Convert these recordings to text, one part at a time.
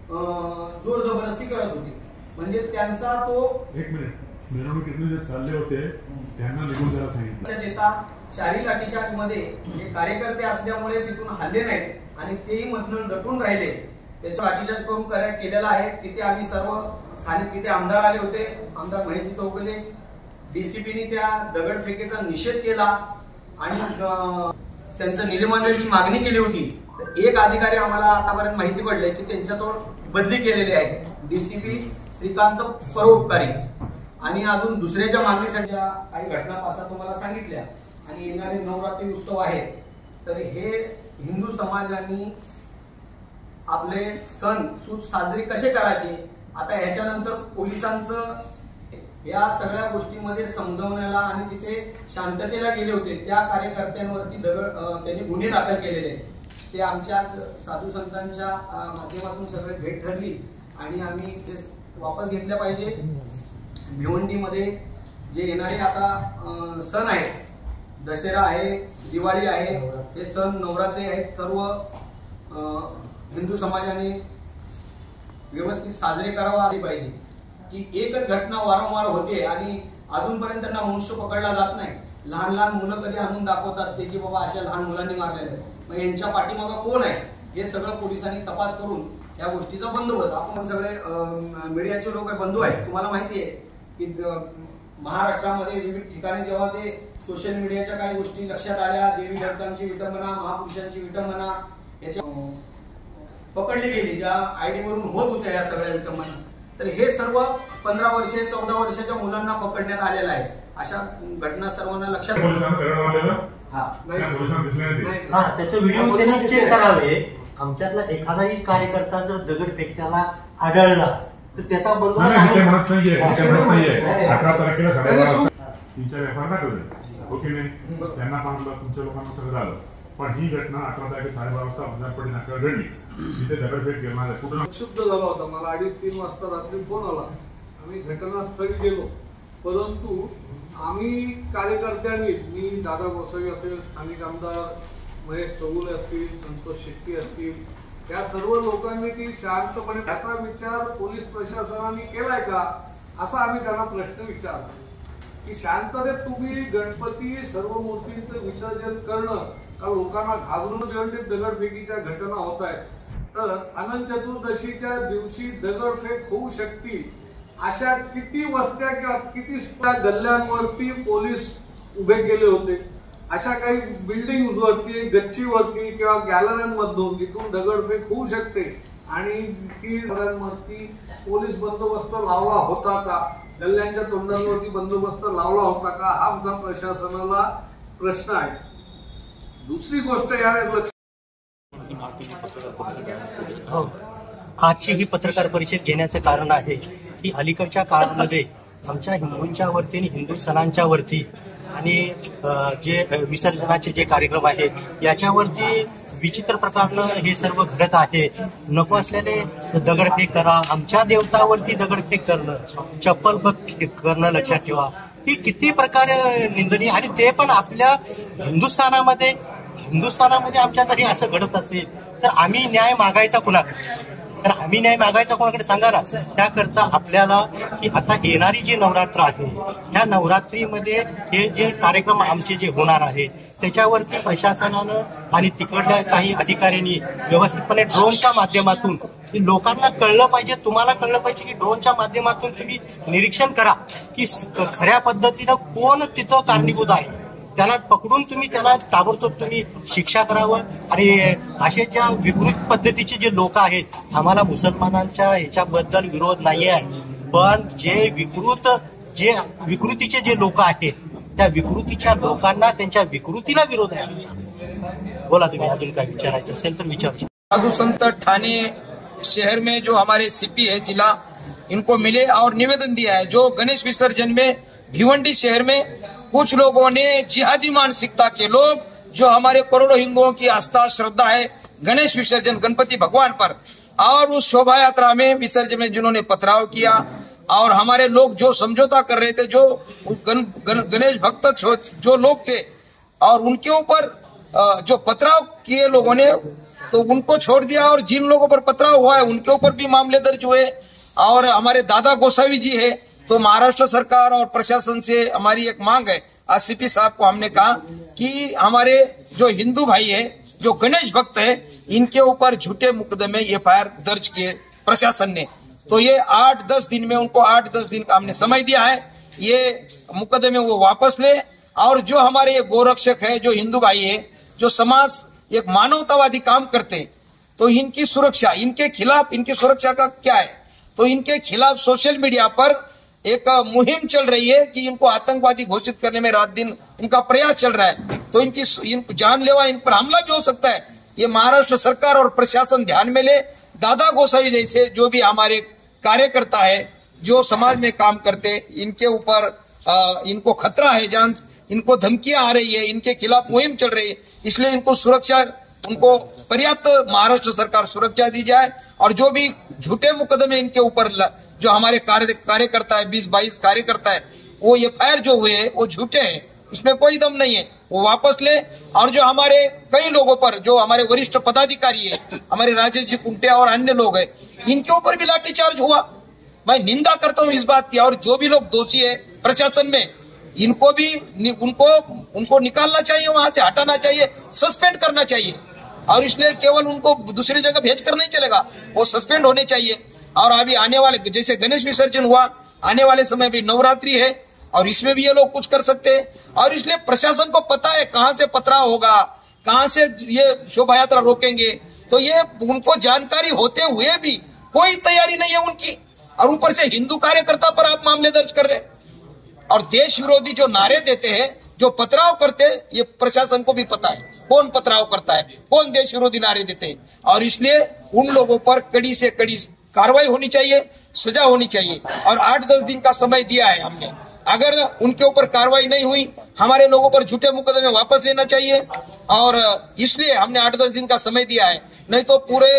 जोर जबरदस्ती करत होते. म्हणजे त्यांचा तो एक मिनिट मिरवणुकीतून जे चालले होते त्यांना निघून जायला सांगितलं. देता चारी लाठीचार्ज मध्ये जे कार्यकर्ते असल्यामुळे तिथून हल्ले नाहीत आणि तेही मधून दटून राहिले. त्याचा लाठीचार्ज करून केलेला आहे. तिथे आम्ही सर्व स्थानिक तिथे आमदार आले होते. आमदार महेशजी चौगुले, डीसीपीने त्या दगडफेकीचा निषेध केला आणि त्यांचं निलंबनाची मागणी केली होती. तर एक अधिकारी आम्हाला आतापर्यंत माहिती पडले की त्यांच्याजवळ बदली केलेली आहे, डीसीपी श्रीकांत परोपकारी. आणि अजून दुसऱ्याच्या मागणीसाठी काही घटना पासा तुम्हाला सांगितल्या. आणि येणारे नवरात्री उत्सव आहेत, तर हे हिंदू समाजाने आपले सण सूद साजरे कसे करायचे, आता ह्याच्यानंतर पोलिसांचं या सगळ्या गोष्टींमध्ये समजवण्याला आणि तिथे शांततेला गेले होते त्या कार्यकर्त्यांवरती त्यांनी गुन्हे दाखल केलेले आहेत. ते आमच्या साधू संतांच्या माध्यमातून सगळे भेट ठरली आणि आम्ही ते वापस घेतल्या पाहिजे. भिवंडीमध्ये जे येणारे आता सण आहेत, दसरा आहे, दिवाळी आहे, हे सण नवरात्री आहेत, सर्व हिंदू समाजाने व्यवस्थित साजरे करावा पाहिजे. की एकच घटना वारंवार होते आणि अजूनपर्यंत त्यांना मनुष्य पकडला जात नाही. लहान लहान मुलं कधी आणून दाखवतात ते की बाबा अशा लहान मुलांनी मारलेलं, मग यांच्या पाठीमागं कोण आहे हे सगळं पोलिसांनी तपास करून या गोष्टीचा बंदोबस्त. आपण सगळे मीडियाचे लोक बंधू आहेत, तुम्हाला माहिती आहे की महाराष्ट्रामध्ये विविध ठिकाणी जेव्हा ते सोशल मीडियाच्या काही गोष्टी लक्षात आल्या, देवी देवतांची विटंबना, महापुरुषांची विटंबना याच्या पकडली गेली, ज्या आयडी वरून होत होत्या या सगळ्या विटंबना, तर हे सर्व 15 वर्षे 14 वर्षाच्या मुलांना पकडण्यात आलेलं आहे. अशा घटना सर्वांना लक्षात त्याचे व्हिडिओ त्यांनी चेक करावे. आमच्यातला एखादाही कार्यकर्ता जर दगड फेकताना आढळला तर त्याचा बंदोबस्त 18 तारखेला तुमच्या व्यापार दाखवले ओके नाही, त्यांना पाहून तुमच्या लोकांना सगळं झालं. पण ही घटना 18 तारखे 12:30 वाजता अमदारपडी नाक्यावर घडली. तिथे दगडफेक करणार कुठं क्षुब्ध झाला होता. मला 2:30-3 वाजता रात्री फोन आला. आम्ही घटनास्थळी गेलो, परंतु आम्ही कार्यकर्त्यांनी, मी दादा गोसावी असेल, स्थानिक आमदार महेश चौगुले असतील, संतोष शेट्टी असतील, या सर्व लोकांनी ती शांतपणे त्याचा विचार पोलीस प्रशासनाने केलाय का असा आम्ही त्यांना प्रश्न विचारला. की शांततेत तुम्ही गणपती सर्व मूर्तींचं विसर्जन करणं का लोकांना घाबरून भिवंडीत दगडफेकीच्या घटना होत आहेत, तर अनंत चतुर्दशीच्या दिवशी दगडफेक होऊ शकतील अशा किती वस्त्या किंवा किती गल्ल्यांवरती पोलीस उभे केले होते. अशा काही बिल्डिंग वरती, गच्चीवरती किंवा गॅलऱ्यांमधून जिथून दगडफेक होऊ शकते आणि ती घरांवरती पोलीस बंदोबस्त लावला होता का, गल्ल्यांच्या तोंडांवरती बंदोबस्त लावला होता का, हा आमचा प्रशासनाला प्रश्न आहे. दुसरी गोष्ट यावेळेस आजची ही पत्रकार परिषद घेण्याचं कारण आहे की अलीकडच्या काळामध्ये आमच्या हिंदूंच्या वरती आणि हिंदू सणांच्या वरती आणि जे विसर्जनाचे जे कार्यक्रम आहेत याच्यावरती विचित्र प्रकारनं हे सर्व घडत आहे. नको असलेले दगडफेक करा, आमच्या देवतावरती दगडफेक करणं, चप्पल करणं लक्षात ठेवा, ही किती प्रकारे निंदनीय. आणि ते पण आपल्या हिंदुस्थानामध्ये आमच्या जरी असं घडत असेल तर आम्ही न्याय मागायचा कोणाकडे सांगा ना. त्याकरता आपल्याला की आता येणारी जी नवरात्र आहे ह्या नवरात्रीमध्ये हे जे कार्यक्रम आमचे जे होणार आहे त्याच्यावरती प्रशासनानं आणि तिकडल्या काही अधिकाऱ्यांनी व्यवस्थितपणे ड्रोनच्या माध्यमातून लोकांना कळलं पाहिजे, तुम्हाला कळलं पाहिजे की ड्रोनच्या माध्यमातून तुम्ही निरीक्षण करा की खऱ्या पद्धतीनं कोण तिथं कारणीभूत आहे, त्याला पकडून तुम्ही त्याला ताबडतोब तुम्ही शिक्षा करावं. आणि असे ज्या विकृत पद्धतीचे जे लोक आहेत, आम्हाला मुसलमानांच्या ह्याच्याबद्दल विरोध नाही आहे, पण जे विकृतीचे जे लोक आहेत त्या विकृतीच्या लोकांना त्यांच्या विकृतीला विरोध आहे आमचा. बोला तुम्ही अजून काय विचारायचं असेल तर विचारू. साधु संत ठाणे शहर में जो हमारे सीपी है जिला, इनको मिले और निवेदन दिया है जो गणेश विसर्जन में भिवंडी शहर में कुछ लोगों ने जिहादी मानसिकता के लोग, जो हमारे करोड़ों हिंदुओं की आस्था श्रद्धा है गणेश विसर्जन गणपति भगवान पर, और उस शोभा यात्रा में विसर्जन में जिन्होंने पथराव किया और हमारे लोग जो समझौता कर रहे थे, जो गणेश भक्त जो लोग थे, और उनके ऊपर जो पथराव किए लोगों ने तो उनको छोड़ दिया और जिन लोगों पर पथराव हुआ है उनके ऊपर भी मामले दर्ज हुए। और हमारे दादा गोसावी जी है, तो महाराष्ट्र सरकार और प्रशासन से हमारी एक मांग है, आज सीपी साहब को हमने कहा कि हमारे जो हिंदू भाई है, जो गणेश भक्त है, इनके ऊपर झूठे मुकदमे एफआईआर दर्ज किए प्रशासन ने, तो ये 8-10 दिन में, उनको 8-10 दिन का हमने समय दिया है, ये मुकदमे वो वापस ले। और जो हमारे ये गोरक्षक है, जो हिंदू भाई है, जो समाज एक मानवतावादी काम करते, तो इनकी सुरक्षा, इनके खिलाफ, इनकी सुरक्षा का क्या है, तो इनके खिलाफ सोशल मीडिया पर एक मुहिम चल रही है कि इनको आतंकवादी घोषित करने में रात दिन उनका प्रयास चल रहा है। तो इनकी जानलेवा इन पर हमला भी हो सकता है। ये महाराष्ट्र सरकार और प्रशासन ध्यान में ले। दादा गोसावी जैसे जो भी हमारे कार्यकर्ता है, जो समाज में काम करते, इनके ऊपर इनको खतरा है, जान, इनको धमकियां आ रही है, इनके खिलाफ मुहिम चल रही है, इसलिए इनको सुरक्षा, उनको पर्याप्त महाराष्ट्र सरकार सुरक्षा दी जाए। और जो भी झूठे मुकदमे इनके ऊपर, जो हमारे कार्यकर्ता है, 20-22 कार्यकर्ता है, वो एफआईआर जो हुए हैं वो झूठे हैं, इसमें कोई दम नहीं है, वो वापस ले। और जो हमारे कई लोगों पर, जो हमारे वरिष्ठ पदाधिकारी है, हमारे राजेश जी कुंटिया और अन्य लोग हैं, इनके ऊपर भी लाठीचार्ज हुआ। मैं निंदा करता हूं इस बात की। और जो भी लोग दोषी है प्रशासन में, इनको भी उनको निकालना चाहिए, वहां से हटाना चाहिए, सस्पेंड करना चाहिए। और इसलिए केवल उनको दूसरी जगह भेजकर नहीं चलेगा, वो सस्पेंड होने चाहिए। और अभी आने वाले, जैसे गणेश विसर्जन हुआ, आने वाले समय भी नवरात्रि है, और इसमें भी ये लोग कुछ कर सकते हैं। और इसलिए प्रशासन को पता है कहां से पथराव होगा, कहां से ये शोभा यात्रा रोकेंगे, तो ये उनको जानकारी होते हुए भी कोई तैयारी नहीं है उनकी। और ऊपर से हिंदू कार्यकर्ता पर आप मामले दर्ज कर रहे हैं। और देश विरोधी जो नारे देते हैं, जो पथराव करते हैं, ये प्रशासन को भी पता है कौन पथराव करता है, कौन देश विरोधी नारे देते हैं। और इसलिए उन लोगों पर कड़ी से कड़ी कार्रवाई होनी चाहिए, सजा होनी चाहिए। और 8-10 दिन का समय दिया है हमने, अगर उनके ऊपर कार्रवाई नहीं हुई, हमारे लोगों पर झूठे मुकदमे वापस लेना चाहिए। और इसलिए हमने 8-10 दिन का समय दिया है, नहीं तो पूरे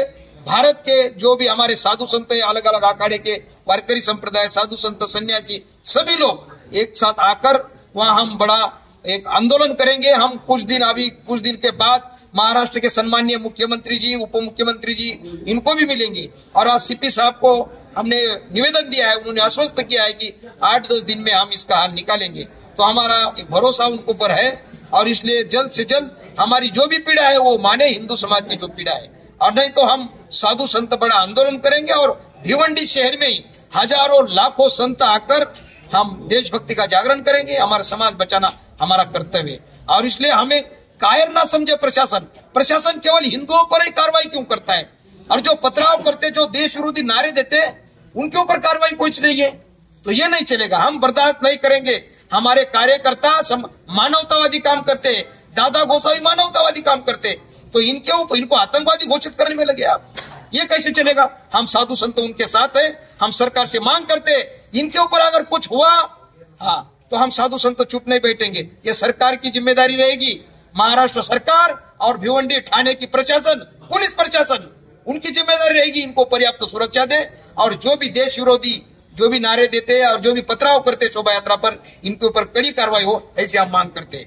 भारत के जो भी हमारे साधु संत है, अलग अलग अखाड़े के वारकरी संप्रदाय, साधु संत, सन्यासी, सभी लोग एक साथ आकर वहां हम बड़ा एक आंदोलन करेंगे। हम कुछ दिन के बाद महाराष्ट्र के सम्माननीय मुख्यमंत्री जी, उप मुख्यमंत्री जी, इनको भी मिलेंगे। और आज सीपी साहब को हमने निवेदन दिया है, उन्होंने आश्वस्त किया है कि 8-10 दिन में हम इसका हल निकालेंगे। तो हमारा एक भरोसा उनको पर है। और इसलिए जल्द से जल्द हमारी जो भी पीड़ा है वो माने हिंदू समाज की जो पीड़ा है, और नहीं तो हम साधु संत बड़ा आंदोलन करेंगे। और भिवंडी शहर में ही हजारों लाखों संत आकर हम देशभक्ति का जागरण करेंगे। हमारा समाज बचाना हमारा कर्तव्य है। और इसलिए हमें कायर ना समझे प्रशासन केवल हिंदुओं पर ही कार्रवाई क्यों करता है, और जो पथराव करते, जो देश विरोधी नारे देते, उनके ऊपर कार्रवाई कुछ नहीं है, तो ये नहीं चलेगा। हम बर्दाश्त नहीं करेंगे। हमारे कार्यकर्ता मानवतावादी काम करते, दादा गोसावी मानवतावादी काम करते, तो इनको आतंकवादी घोषित करने में लगे आप, ये कैसे चलेगा। हम साधु संत उनके साथ है, हम सरकार से मांग करते, इनके ऊपर अगर कुछ हुआ, हाँ, तो हम साधु संत चुप नहीं बैठेंगे। ये सरकार की जिम्मेदारी रहेगी, महाराष्ट्र सरकार और भिवंडी थाने की प्रशासन, पुलिस प्रशासन, उनकी जिम्मेदारी रहेगी इनको पर्याप्त सुरक्षा दे। और जो भी देश विरोधी, जो भी नारे देते हैं और जो भी पथराव करते शोभा यात्रा पर, इनके ऊपर कड़ी कार्रवाई हो, ऐसे हम मांग करते हैं।